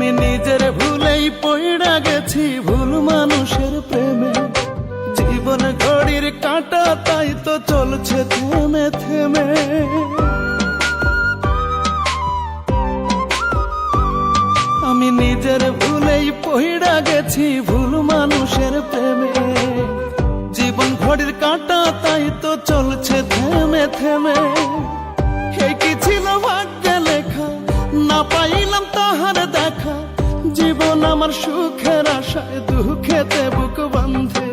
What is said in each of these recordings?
আমি নিজের ভুলেই পইড়া গেছি ভুল মানুষের প্রেমে। জীবন ঘড়ির কাঁটা তাই তো চলছে থেমে থেমে। আমি নিজের ভুলেই পইড়া গেছি ভুল মানুষের প্রেমে। জীবন ঘড়ির কাঁটা তাই তো চলছে থেমে থেমে। হে কি ছিল ভাগ্যে লেখা, না পাইলাম তাহার দেখা। জীবন আমার সুখের আশায় দুঃখেতে বুক বান্ধে।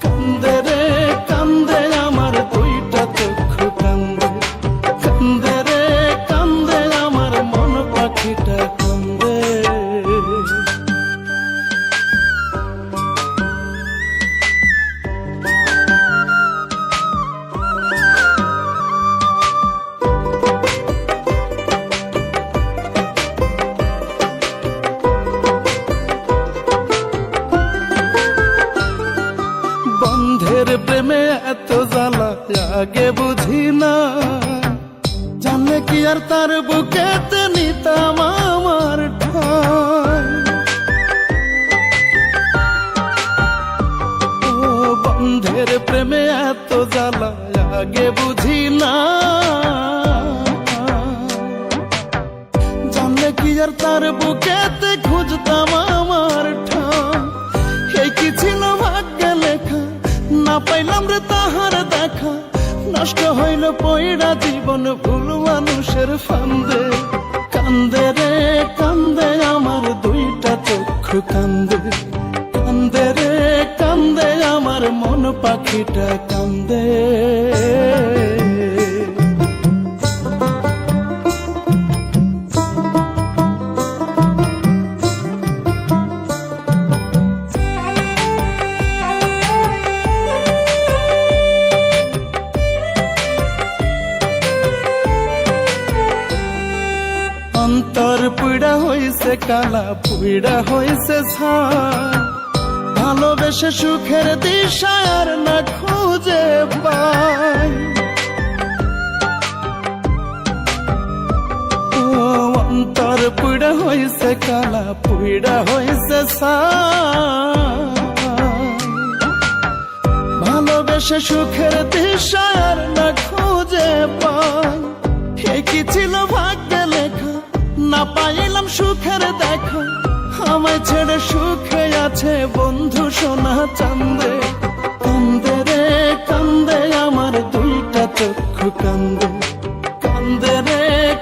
কান্দে রে কান্দে আমার দুইটা চক্ষু কান্দে। কান্দে রে কান্দে আমার মন পাখিটা কান্দে। বন্ধের প্রেমে এত জ্বালা আগে বুঝি না। জানলে কি আর তার বুকেতে নিতাম আমার ঠাই। ও বন্ধের প্রেমে এত জ্বালা আগে বুঝি না। জানলে কি আর তার বুকেতে খুঁজতাম আমার ঠাই। এই কি ছিল ভাগ্যে লেখা, না পাইলাম রে তাহার দেখা। নষ্ট হইল পয়ড়া জীবন ভুল মানুষের ফান্দে। কান্দে রে কান্দে আমার দুইটা চক্ষু কান্দে। কান্দে রে কান্দে আমার মন পাখিটা কান্দে। অন্তর পুইড়া হইছে কালা, পুইড়া হইছে ছাই। ভালোবেসে সুখের দিশা আর না খুঁজে পাই। ও অন্তর পুইড়া হইছে কালা, পুইড়া হইছে ছাই। ভালোবেসে সুখের দিশা আর না খুঁজে পাই। হে কি ছিল ভাগ্যে লেখা, না পাইলাম সুখের দেখা। আমায় ছেড়ে সুখে আছে বন্ধু সোনা চান্দে। কান্দে রে কান্দে আমার দুইটা চক্ষু কান্দে। কান্দে রে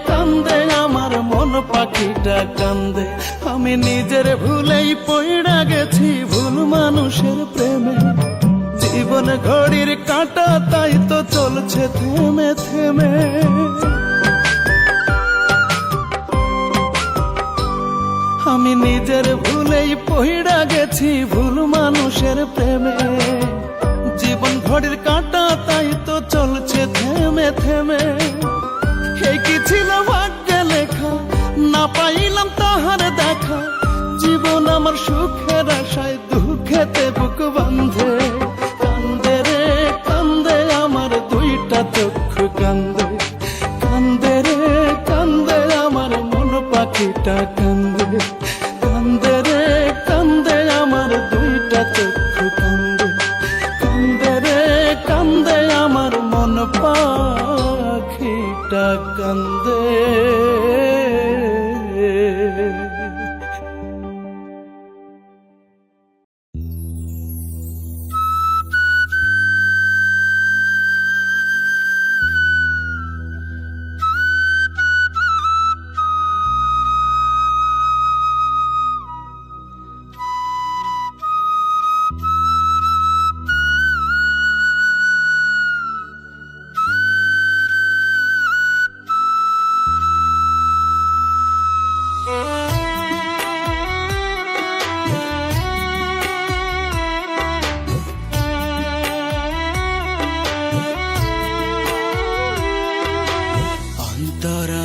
কান্দে আমার মন পাখিটা কান্দে। আমি নিজের ভুলেই পইড়া গেছি ভুল মানুষের প্রেমে। জীবন ঘড়ির কাঁটা তাই তো চলছে থেমে থেমে। আমি নিজের ভুলেই পইড়া গেছি ভুল মানুষের প্রেমে। জীবন ঘড়ির কাঁটা তাই তো চলছে থেমে থেমে। এই কি ছিল ভাগ্যে লেখা, না পাইলাম তাহার দেখা। জীবন আমার সুখের আশায় দুঃখেতে বুক বান্ধে। কান্দে রে কান্দে আমার দুইটা চক্ষু কান্দে। কান্দে রে কান্দে আমার মন পাখিটা কান্দে। কান্দে রে কান্দে আমার দুইটা চক্ষু কান্দে। কান্দে রে কান্দে আমার মন পাখিটা কান্দে।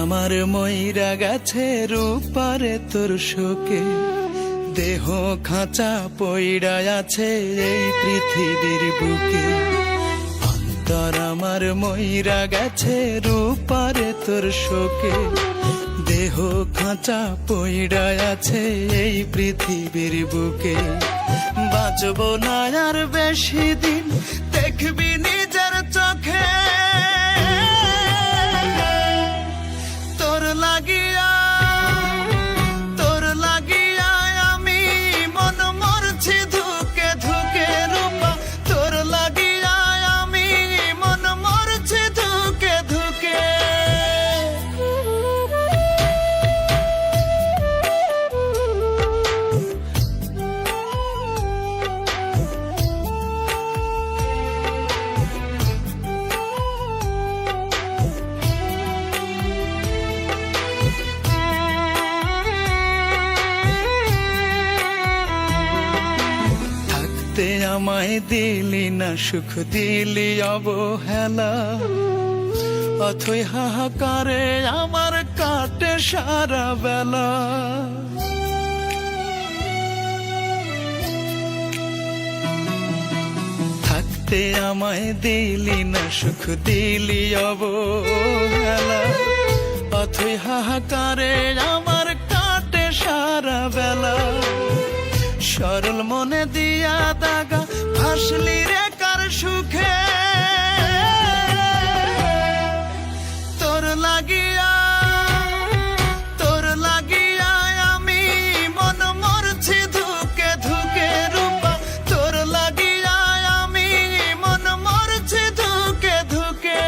আমার মইরা গেছে রূপারে তোর শোকে। দেহ খাঁচা পইড়া আছে এই পৃথিবীর বুকে। অন্তর আমার মইরা গেছে রূপারে তোর শোকে। দেহ দেহ খাঁচা পইড়া আছে এই পৃথিবীর বুকে, বাঁচব না আর বেশি দিন, দেখবি নিজের চোখে। তোর লাগিয়া আমি মন মরছি ধুকে ধুকে রূপা, তোর লাগিয়া আমি মন মরছি ধুকে ধুকে। আমায় দিলি না সুখ, দিলি অবহেলা, অথই হাহাকারে আমার কাটে সারা বেলা। থাকতে আমায় দিলি না সুখ, দিলি অবহেলা, অথই হাহাকারে আমার কাটে সারা বেলা। সরল মনে দিয়া দাগা ভাসলি রে কার সুখে, তোর লাগিয়া আমি মন মরছি ধুকে ধুকে রূপা, তোর লাগিয়া আমি মন মরছি ধুকে ধুকে।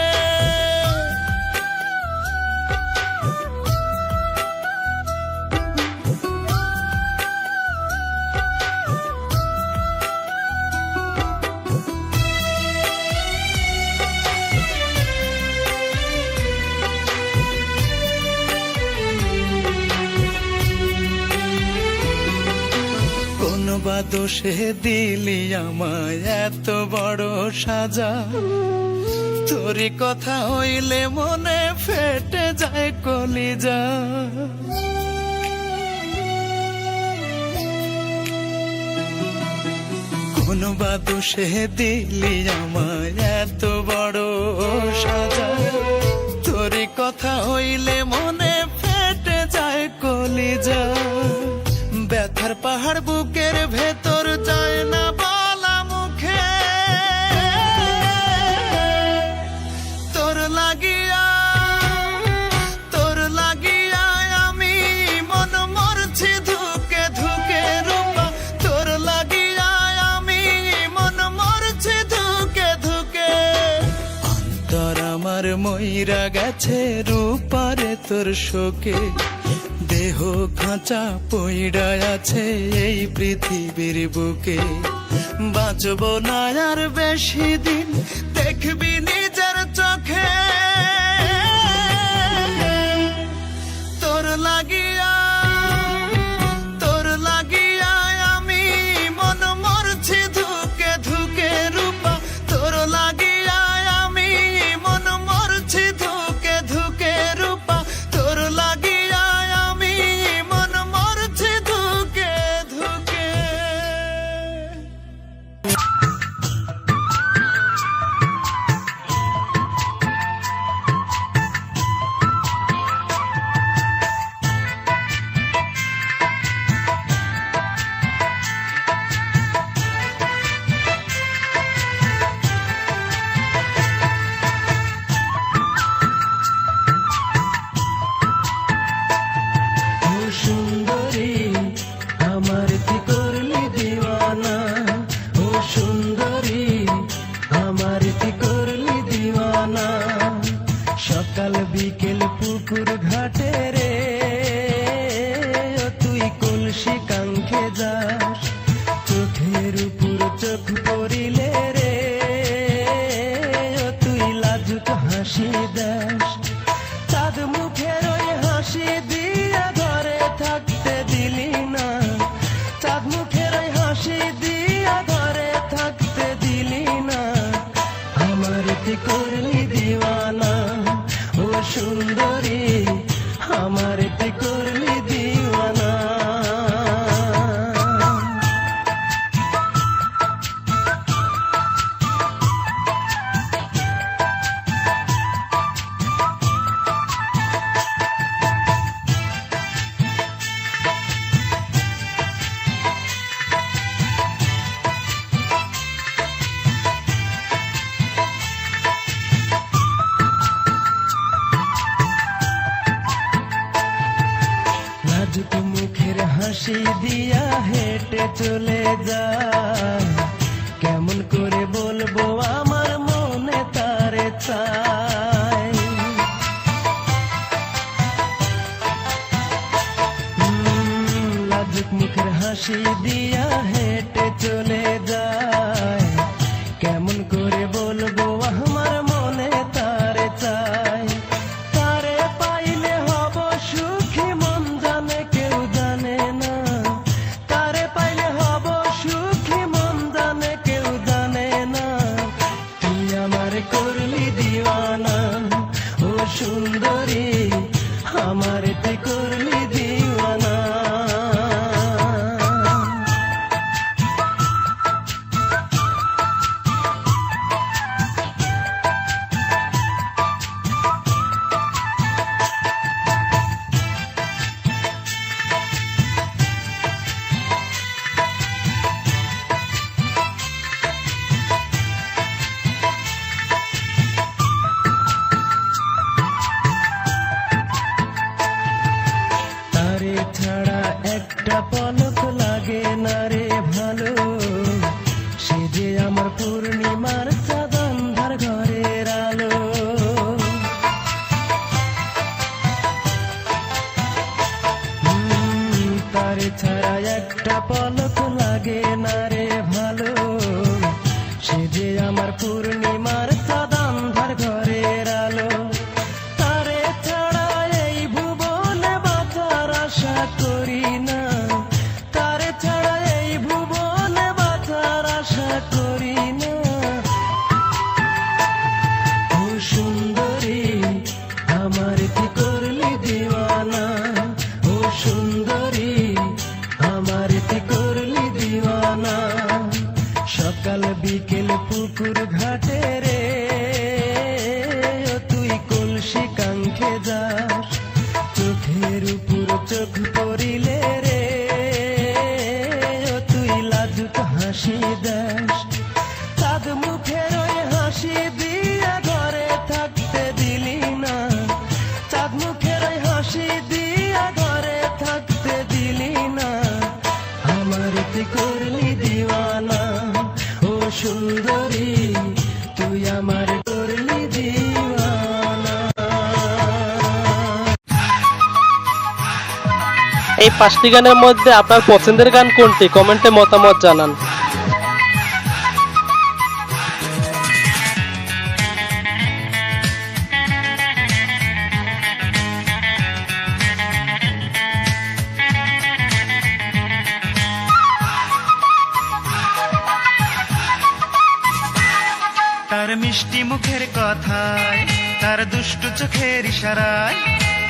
বা দোষে দিলি আমায় এত বড় সাজা, তোরই কথা হইলে মনে ফেটে যায় কলিজা। কোন বা দোষে দিলি আমায় এত বড় সাজা, তোরই কথা হইলে মনে ফেটে যায় কলিজা। ব্যথার পাহাড় বুকের ভেতর যায় না বলা মুখে, তোর লাগিয়া আমি মন মরছি ধুকে ধুকে রূপা, তোর লাগিয়া আমি মন মরছি ধুকে ধুকে। অন্তর আমার মইরা গেছে রূপারে তোর শোকে, দেহ খাঁচা পইড়া আছে এই পৃথিবীর বুকে, বাঁচব না আর বেশি দিন, দেখবি নিজের চোখে। তোর লাগিয়া আমি মন মরছি ধুকে ধুকে রূপা, তোর লাগিয়া আমি মন মরছি ধুকে ধুকে রূপা, তোর লাগিয়া আমি মন মরছি ধুকে ধুকে। মুখের হাসি দিয়া হেঁটে চলে যায়, কেমন করে বলবো আমার মনে তারে চাই। লাজুক মুখের হাসি দিয়া হেঁটে চলে যায়, কেমন করে বলবো আমার মনে তারে চাই। তারে পাইলে হব সুখী মন জানে কেউ জানে না, তারে পাইলে হব সুখী মন জানে কেউ জানে না। তুই আমার করলি দিওয়ানা ও সুন্দরী, আমার তুই করলি দিওয়ানা। তারে ছাড়া একটা পলক লাগে না রে ভালো, সে যে আমার পূর্ণিমার চাঁদ আন্ধার ঘরের আলো। তারে ছাড়া একটা পলক লাগে না রে ভালো, সে যে আমার পূর্ণিমার চাঁদ আন্ধার ঘরের আলো। তারে ছাড়া এই ভুবনে বাঁচার আশা করি না, তারে ছাড়া এই ভুবনে বাঁচার আশা করি না। ও সুন্দরী, আমার কি করলি দিওয়ানা, ও সুন্দরী, আমার কি করলি দিওয়ানা। সকাল বিকেল পুকুর ঘাটে রে ও তুই কলসি কাঙ্ক্ষে যাস, চোখের উপর চোখ পড়িলে রে ও তুই লাজুক হাসি দাস। চাঁদ মুখের ওই হাসি দিয়া ঘরে থাকতে দিলি না, চাঁদ মুখের ওই হাসি দিয়া ঘরে থাকতে দিলি না। আমার তুই করলি দিওয়ানা ও সুন্দরী, তুই আমার করলি দিওয়ানা। এই 5টি গানের মধ্যে আপনার পছন্দের গান কোনটি? কমেন্টে মতামত জানান। তার মিষ্টি মুখের কথায়, তার দুষ্টু চোখের ইশারায়,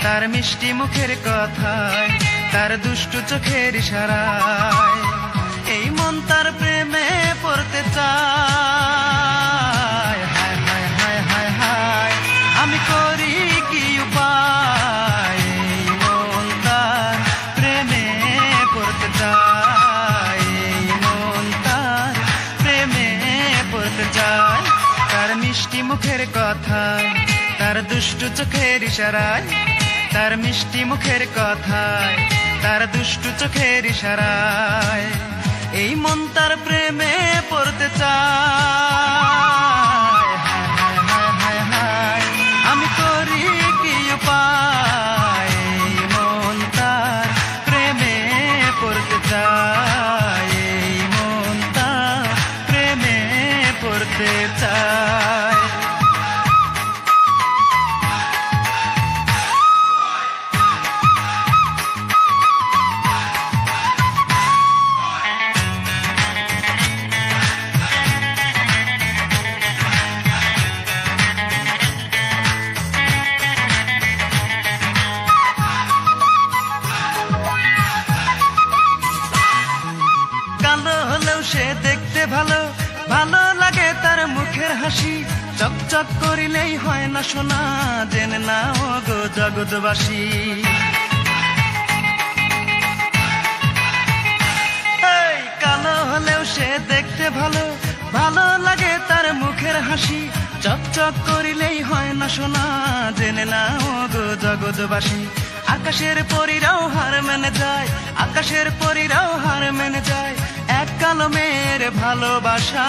তার মিষ্টি মুখের কথায়, তার দুষ্টু চোখের ইশারায় এই মন তার প্রেমে পড়তে চায়। হায় হায় হায় হায় হায়, আমি করি কি উপায়, এই মন তার প্রেমে পড়তে চায়, এই মন তার প্রেমে পড়তে চায়। তার মিষ্টি মুখের কথায়, তার দুষ্টু চোখের ইশারায়, তার মিষ্টি মুখের কথায়, তার দুষ্টু চোখের ইশারায় এই মন তার প্রেমে পড়তে চায়। হায় হায় হায় হায়, আমি করি কি উপায়, এই মন তার প্রেমে পড়তে চায়, এই মন তার প্রেমে পড়তে চায়। সে দেখতে ভালো, ভালো লাগে তার মুখের হাসি, চকচক করিলেই হয় না সোনা, জেনে না ও গো জগৎবাসী। এই কালো হলেও সে দেখতে ভালো, ভালো লাগে তার মুখের হাসি, চকচক করিলেই হয় না সোনা, জেনে না ও গো জগৎবাসী। আকাশের পরীরাও হার মেনে যায়, আকাশের পরীরাও হার মেনে যায় এক কালমের ভালোবাসা।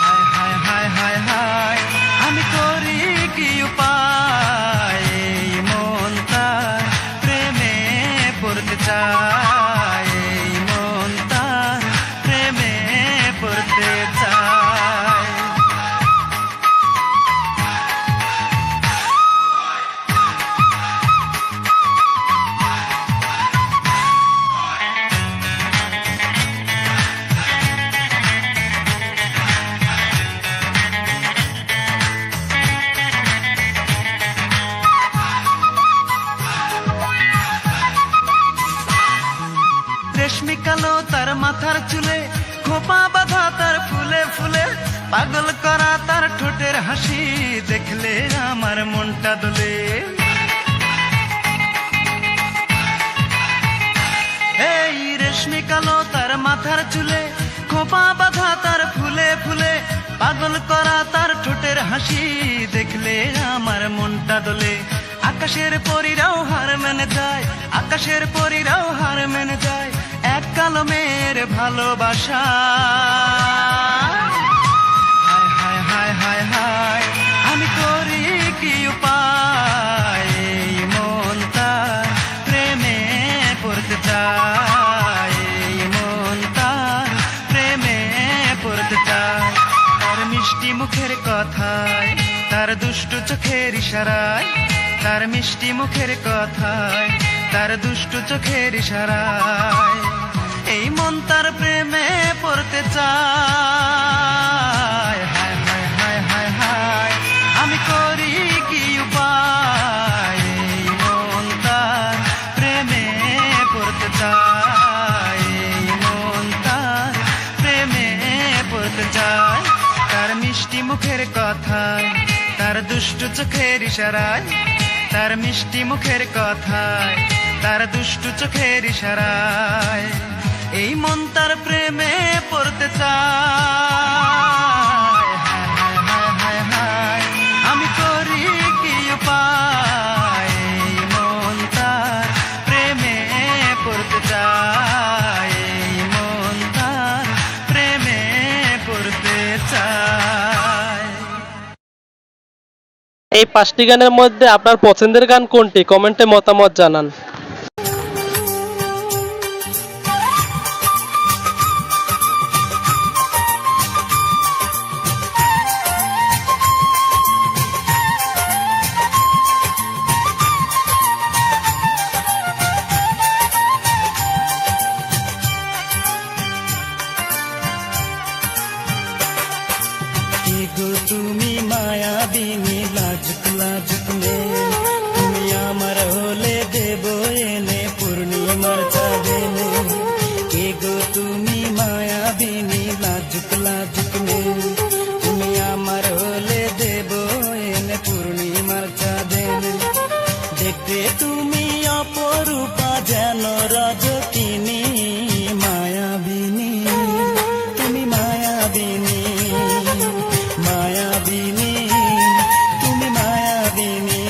হায় হায় হায় হায় হায় আমি করি কি উপায়, এই মন তার প্রেমে পড়তে চায়, এই মন তার প্রেমে পড়তে চায়। রেশমি কালো তার মাথার চুলে, খোপা বাঁধা তার ফুলে ফুলে, পাগল করা তার ঠোঁটের হাসি দেখলে আমার মনটা দোলে। এই রেশমি কালো তার মাথার চুলে, খোপা বাঁধা তার ফুলে ফুলে, পাগল করা তার ঠোঁটের হাসি দেখলে আমার মনটা দোলে। আকাশের পরীরাও হার মেনে যায়, আকাশের পরীরাও হার মেনে যায় এক কালমের ভালোবাসা। হায় হায় হায় হায় হায় আমি করি কি উপায়, এই মন তার প্রেমে পড়তে চায়, এই মন তার প্রেমে পড়তে চায়। তার মিষ্টি মুখের কথায়, তার দুষ্টু চোখের ইশারায়, তার মিষ্টি মুখের কথায়, তার দুষ্টু চোখের ইশারায় এই মন তার প্রেমে পড়তে চায়। হায় হায় হায় হায় হায় আমি করি কি উপায়, এই মন তার প্রেমে পড়তে চায়, এই মন তার প্রেমে পড়তে চায়। তার মিষ্টি মুখের কথায়, তার দুষ্টু চোখের ইশারায়, তার মিষ্টি মুখের কথায়, তার দুষ্টু চোখের ইশারায় এই মন তার প্রেমে পড়তে চায়। হায় হায় হায় হায় আমি করি কি উপায়, এই মন তার প্রেমে পড়তে চায়, এই মন তার প্রেমে পড়তে চায়। এই 5টি গানের মধ্যে আপনার পছন্দের গান কোনটি? কমেন্টে মতামত জানান। তুমি মায়াবিনী লাজুক লাজুক মেয়ে, তুমি আমার হলে দেব এনে পূর্ণিমার চাঁদেনে। কে গো তুমি মায়াবিনী লাজুক লাজুক মেয়ে, তুমি আমার হলে দেব এনে পূর্ণিমার চাঁদেনে। দেখতে তুমি অপরূপা যেন রজকিনী, মায়াবিনী তুমি মায়াবিনী, মায়াবিনী তুমি মায়াবিনী।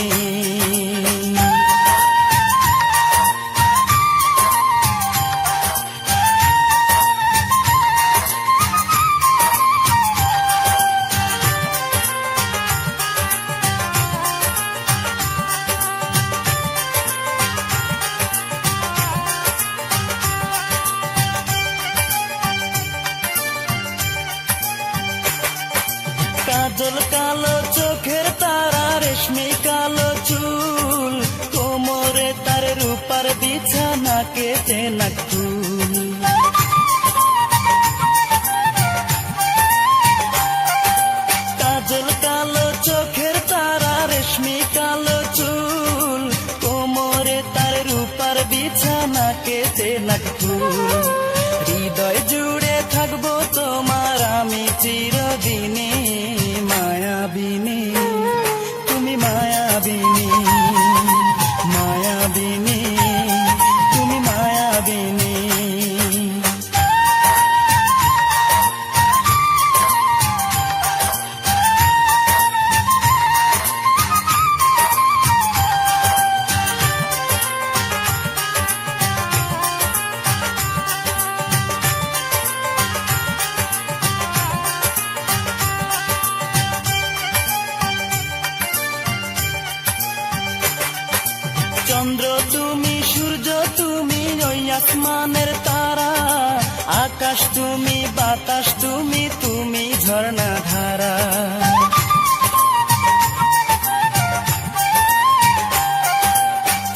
কাজল কালো চোখের তারা, রেশমি কালো চুল, কোমরে তার রূপার বিছানা কেটে নাকুল। কাজল কালো চোখের তারা, রেশমি কালো চুল, কোমরে তার রূপার বিছানা কেটে নাকুল। হৃদয় জুড়ে থাকবো তোমার আমি চিরদিনে, মায়াবিনী তুমি মায়াবিনী, মায়াবিনী তুমি মায়াবিনী। আসমানের তারা, আকাশ তুমি, বাতাস তুমি, তুমি ঝর্ণা ধারা।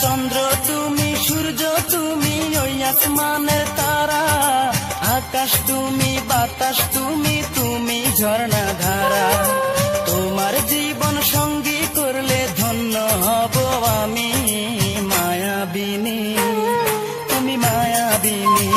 চন্দ্র তুমি, সূর্য তুমি, ওই আসমানের তারা, আকাশ তুমি, বাতাস তুমি, তুমি ঝর্ণা ধারা। তোমার জীবন সঙ্গী করলে ধন্য হব আমি, মায়াবিনী তুমি মায়াবিনী।